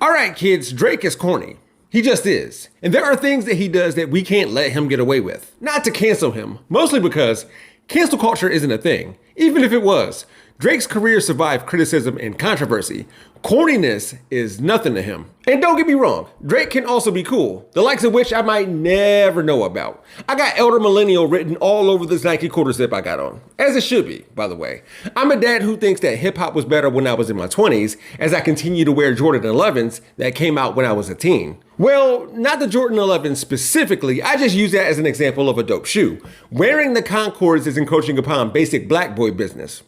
All right, kids, Drake is corny. He just is. And there are things that he does that we can't let him get away with. Not to cancel him, mostly because cancel culture isn't a thing. Even if it was, Drake's career survived criticism and controversy. Corniness is nothing to him. And don't get me wrong, Drake can also be cool, the likes of which I might never know about. I got Elder Millennial written all over this Nike quarter zip I got on. As it should be, by the way. I'm a dad who thinks that hip hop was better when I was in my 20s, as I continue to wear Jordan 11s that came out when I was a teen. Well, not the Jordan 11 specifically, I just use that as an example of a dope shoe. Wearing the Concords is encroaching upon basic black boy business.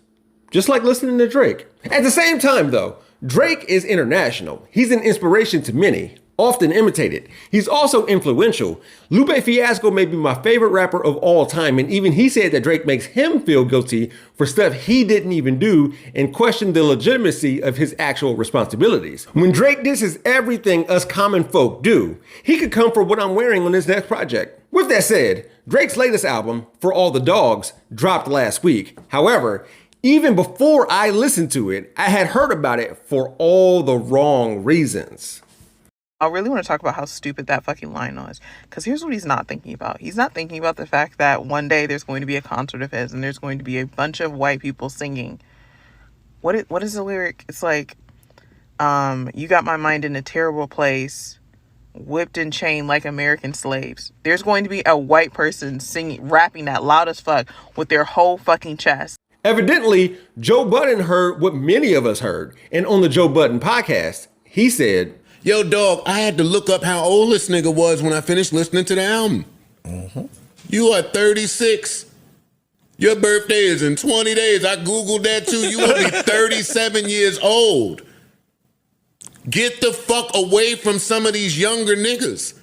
Just like listening to Drake. At the same time though, Drake is international. He's an inspiration to many, often imitated. He's also influential. Lupe Fiasco may be my favorite rapper of all time, and even he said that Drake makes him feel guilty for stuff he didn't even do and questioned the legitimacy of his actual responsibilities. When Drake disses everything us common folk do, he could come for what I'm wearing on his next project. With that said, Drake's latest album, For All the Dogs, dropped last week. However, even before I listened to it, I had heard about it for all the wrong reasons. I really want to talk about how stupid that fucking line was. Because here's what he's not thinking about. He's not thinking about the fact that one day there's going to be a concert of his and there's going to be a bunch of white people singing. What is the lyric? It's like, you got my mind in a terrible place, whipped and chained like American slaves. There's going to be a white person singing, rapping that loud as fuck with their whole fucking chest. Evidently, Joe Budden heard what many of us heard. And on the Joe Budden podcast, he said, "Yo, dog, I had to look up how old this nigga was when I finished listening to the album. You are 36. Your birthday is in 20 days. I Googled that too. You will be 37 years old. Get the fuck away from some of these younger niggas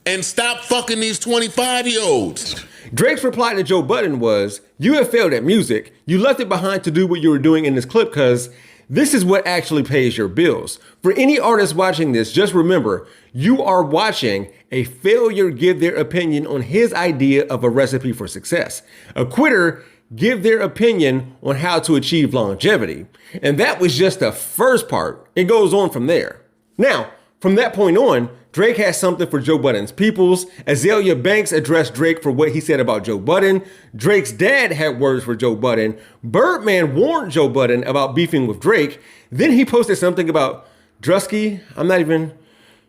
and stop fucking these 25-year-olds. Drake's reply to Joe Budden was, "You have failed at music. You left it behind to do what you were doing in this clip because this is what actually pays your bills. For any artist watching this, just remember, you are watching a failure give their opinion on his idea of a recipe for success. A quitter give their opinion on how to achieve longevity." And that was just the first part. It goes on from there. Now, from that point on, Drake has something for Joe Budden's peoples. Azalea Banks addressed Drake for what he said about Joe Budden. Drake's dad had words for Joe Budden. Birdman warned Joe Budden about beefing with Drake. Then he posted something about Drusky. I'm not even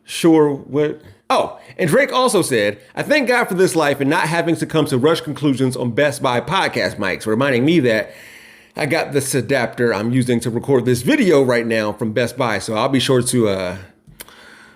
sure what. Oh, and Drake also said, "I thank God for this life and not having to come to rush conclusions on Best Buy podcast mics," reminding me that I got this adapter I'm using to record this video right now from Best Buy, so I'll be sure to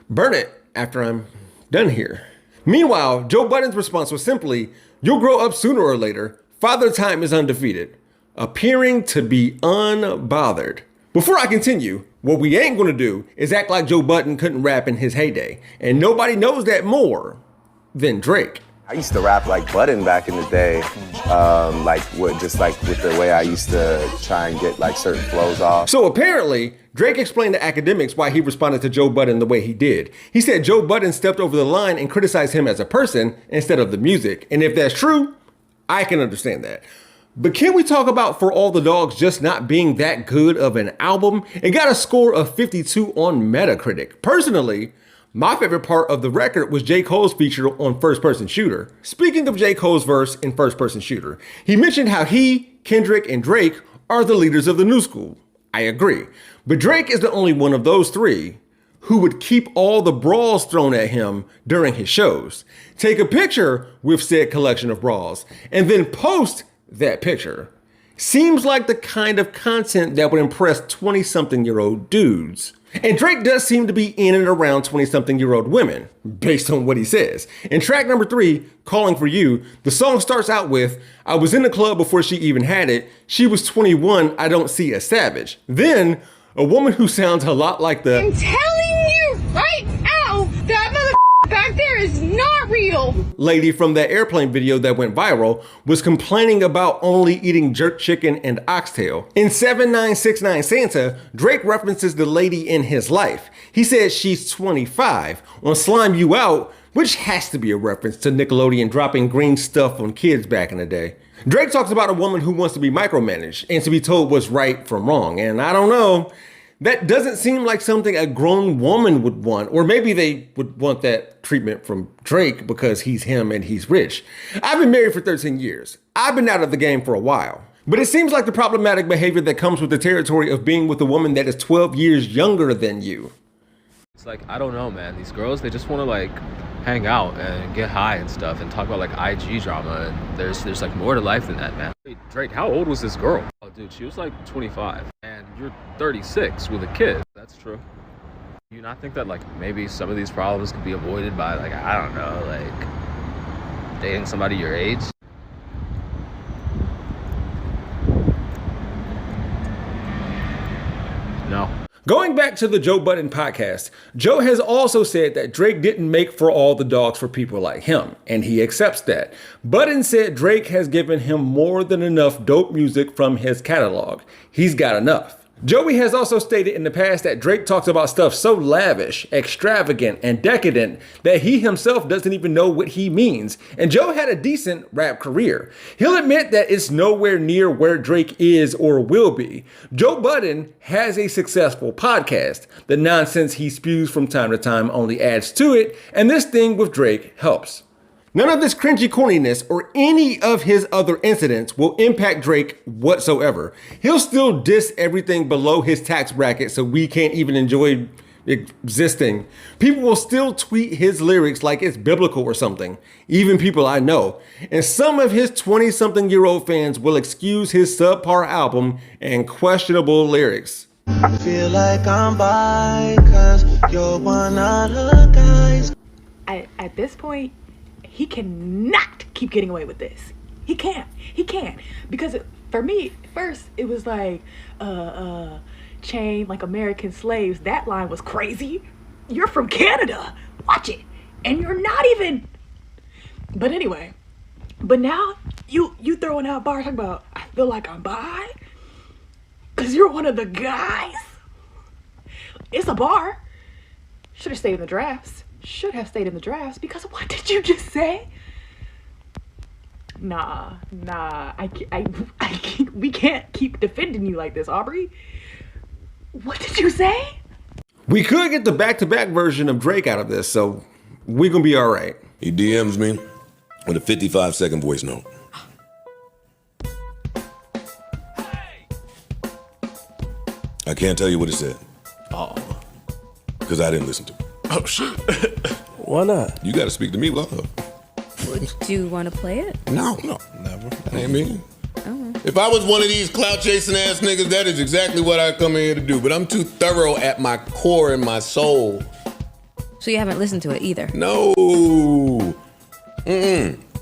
burn it after I'm done here. Meanwhile, Joe Budden's response was simply, "You'll grow up sooner or later. Father Time is undefeated," appearing to be unbothered. Before I continue, what we ain't gonna do is act like Joe Budden couldn't rap in his heyday, and nobody knows that more than Drake. I used to rap like Budden back in the day, just with the way I used to try and get like certain flows off. So apparently, Drake explained to academics why he responded to Joe Budden the way he did. He said Joe Budden stepped over the line and criticized him as a person instead of the music. And if that's true, I can understand that. But can we talk about For All the Dogs just not being that good of an album? It got a score of 52 on Metacritic. Personally, my favorite part of the record was J. Cole's feature on First Person Shooter. Speaking of J. Cole's verse in First Person Shooter, he mentioned how he, Kendrick, and Drake are the leaders of the new school. I agree. But Drake is the only one of those three who would keep all the bras thrown at him during his shows, take a picture with said collection of bras, and then post that picture. Seems like the kind of content that would impress 20-something-year-old dudes. And Drake does seem to be in and around 20-something-year-old women, based on what he says. In track number 3, Calling for You, the song starts out with, "I was in the club before she even had it. She was 21, I don't see a savage." Then, a woman who sounds a lot like the I'm telling you right now, that mother back there is not real lady from that airplane video that went viral was complaining about only eating jerk chicken and oxtail. In 7969 Santa, Drake references the lady in his life. He says she's 25 on Slime You Out, which has to be a reference to Nickelodeon dropping green stuff on kids back in the day. Drake talks about a woman who wants to be micromanaged and to be told what's right from wrong, and I don't know. That doesn't seem like something a grown woman would want, or maybe they would want that treatment from Drake because he's him and he's rich. I've been married for 13 years. I've been out of the game for a while. But it seems like the problematic behavior that comes with the territory of being with a woman that is 12 years younger than you. It's like, I don't know, man. These girls, they just want to like hang out and get high and stuff and talk about like IG drama, and there's like more to life than that, man. Wait, Drake, how old was this girl? Oh, dude, she was like 25, and you're 36 with a kid. That's true. Do you not think that like maybe some of these problems could be avoided by like, I don't know, like dating somebody your age? No. Going back to the Joe Budden podcast, Joe has also said that Drake didn't make For All the Dogs for people like him, and he accepts that. Budden said Drake has given him more than enough dope music from his catalog. He's got enough. Joey has also stated in the past that Drake talks about stuff so lavish, extravagant, and decadent that he himself doesn't even know what he means. And Joe had a decent rap career. He'll admit that it's nowhere near where Drake is or will be. Joe Budden has a successful podcast. The nonsense he spews from time to time only adds to it, and this thing with Drake helps. None of this cringy corniness or any of his other incidents will impact Drake whatsoever. He'll still diss everything below his tax bracket so we can't even enjoy existing. People will still tweet his lyrics like it's biblical or something, even people I know. And some of his 20-something-year-old fans will excuse his subpar album and questionable lyrics. I feel like I'm bi, 'cause you're one of the guys. At this point, he cannot keep getting away with this. He can't. Because for me, first, it was like, chain like American slaves. That line was crazy. You're from Canada. Watch it. And you're not even. But anyway. But now, you throwing out bars talking about, I feel like I'm bi. Because you're one of the guys. It's a bar. Should have stayed in the drafts. Because what did you just say? Nah, we can't keep defending you like this, Aubrey. What did you say? We could get the back-to-back version of Drake out of this, so we're gonna be all right. He DMs me with a 55-second voice note. I can't tell you what it said. Oh. Because I didn't listen to it. Oh, shit. Why not? You got to speak to me, love. Do you want to play it? No, never. That ain't me. Oh. If I was one of these clout chasing ass niggas, that is exactly what I come in here to do. But I'm too thorough at my core and my soul. So you haven't listened to it either? No.